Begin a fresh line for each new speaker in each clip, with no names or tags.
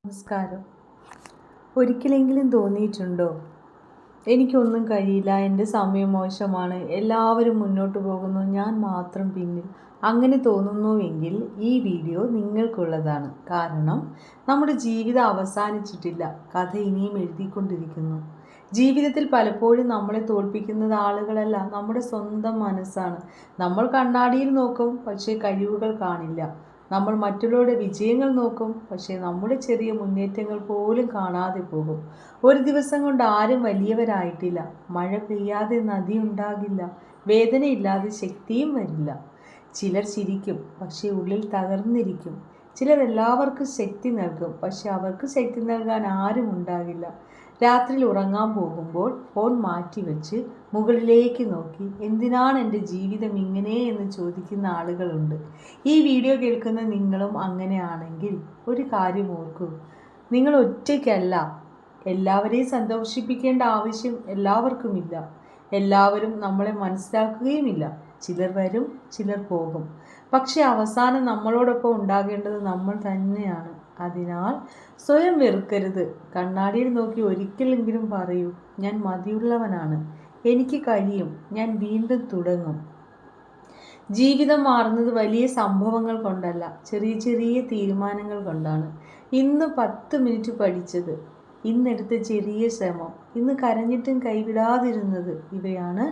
നമസ്കാരം. ഒരിക്കലെങ്കിലും തോന്നിയിട്ടുണ്ടോ, എനിക്കൊന്നും കഴിയില്ല, എൻ്റെ സമയം മോശമാണ്, എല്ലാവരും മുന്നോട്ട് പോകുന്നു, ഞാൻ മാത്രം പിന്നിൽ? അങ്ങനെ തോന്നുന്നുവെങ്കിൽ ഈ വീഡിയോ നിങ്ങൾക്കുള്ളതാണ്. കാരണം നമ്മുടെ ജീവിതം അവസാനിച്ചിട്ടില്ല, കഥ ഇനിയും എഴുതിക്കൊണ്ടിരിക്കുന്നു. ജീവിതത്തിൽ പലപ്പോഴും നമ്മളെ തോൽപ്പിക്കുന്നത് ആളുകളല്ല, നമ്മുടെ സ്വന്തം മനസ്സാണ്. നമ്മൾ കണ്ണാടിയിൽ നോക്കും, പക്ഷേ കഴിവുകൾ കാണില്ല. നമ്മൾ മറ്റുള്ളവരുടെ വിജയങ്ങൾ നോക്കും, പക്ഷേ നമ്മുടെ ചെറിയ മുന്നേറ്റങ്ങൾ പോലും കാണാതെ പോകും. ഒരു ദിവസം കൊണ്ട് ആരും വലിയവരായിട്ടില്ല. മഴ പെയ്യാതെ നദി ഉണ്ടാകില്ല, വേദനയില്ലാതെ ശക്തിയും വരില്ല. ചിലർ ചിരിക്കും, പക്ഷേ ഉള്ളിൽ തകർന്നിരിക്കും. ചിലർ എല്ലാവർക്കും ശക്തി നൽകും, പക്ഷെ അവർക്ക് ശക്തി നൽകാൻ ആരും ഉണ്ടാകില്ല. രാത്രിയിൽ ഉറങ്ങാൻ പോകുമ്പോൾ ഫോൺ മാറ്റിവെച്ച് മുകളിലേക്ക് നോക്കി എന്തിനാണ് എൻ്റെ ജീവിതം ഇങ്ങനെ എന്ന് ചോദിക്കുന്ന ആളുകളുണ്ട്. ഈ വീഡിയോ കേൾക്കുന്ന നിങ്ങളും അങ്ങനെയാണെങ്കിൽ ഒരു കാര്യം ഓർക്കൂ, നിങ്ങൾ ഒറ്റയ്ക്കല്ല. എല്ലാവരെയും സന്തോഷിപ്പിക്കേണ്ട ആവശ്യം എല്ലാവർക്കുമില്ല. എല്ലാവരും നമ്മളെ മനസ്സിലാക്കുകയുമില്ല. ചിലർ വരും, ചിലർ പോകും. പക്ഷെ അവസാനം നമ്മളോടൊപ്പം ഉണ്ടാകേണ്ടത് നമ്മൾ തന്നെയാണ്. അതിനാൽ സ്വയം വെറുക്കരുത്. കണ്ണാടിയിൽ നോക്കി ഒരിക്കലെങ്കിലും പറയൂ, ഞാൻ മതിയുള്ളവനാണ്, എനിക്ക് കഴിയും, ഞാൻ വീണ്ടും തുടങ്ങും. ജീവിതം മാറുന്നത് വലിയ സംഭവങ്ങൾ കൊണ്ടല്ല, ചെറിയ ചെറിയ തീരുമാനങ്ങൾ കൊണ്ടാണ്. ഇന്ന് 10 മിനിറ്റ് പഠിച്ചത്, ഇന്നെടുത്ത ചെറിയ ശ്രമം, ഇന്ന് കരഞ്ഞിട്ടും കൈവിടാതിരുന്നത്, ഇവയാണ്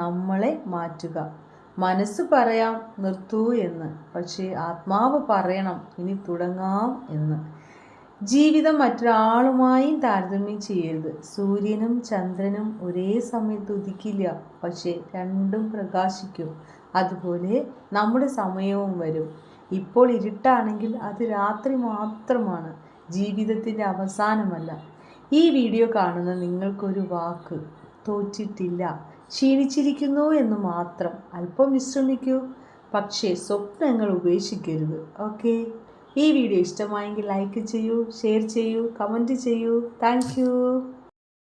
നമ്മളെ മാറ്റുക. മനസ്സ് പറയാം നിർത്തൂ എന്ന്, പക്ഷേ ആത്മാവ് പറയണം ഇനി തുടങ്ങാം എന്ന്. ജീവിതം മറ്റൊരാളുമായും താരതമ്യം ചെയ്യരുത്. സൂര്യനും ചന്ദ്രനും ഒരേ സമയത്ത് ഉദിക്കില്ല, പക്ഷേ രണ്ടും പ്രകാശിക്കും. അതുപോലെ നമ്മുടെ സമയവും വരും. ഇപ്പോൾ ഇരുട്ടാണെങ്കിൽ അത് രാത്രി മാത്രമാണ്, ജീവിതത്തിൻ്റെ അവസാനമല്ല. ഈ വീഡിയോ കാണുന്ന നിങ്ങൾക്കൊരു വാക്ക്, തോറ്റിട്ടില്ല, ക്ഷീണിച്ചിരിക്കുന്നു എന്ന് മാത്രം. അല്പം വിശ്രമിക്കൂ, പക്ഷേ സ്വപ്നങ്ങൾ ഉപേക്ഷിക്കരുത്. ഓക്കെ. ഈ വീഡിയോ ഇഷ്ടമായെങ്കിൽ ലൈക്ക് ചെയ്യൂ, ഷെയർ ചെയ്യൂ, കമൻറ്റ് ചെയ്യൂ. Thank you.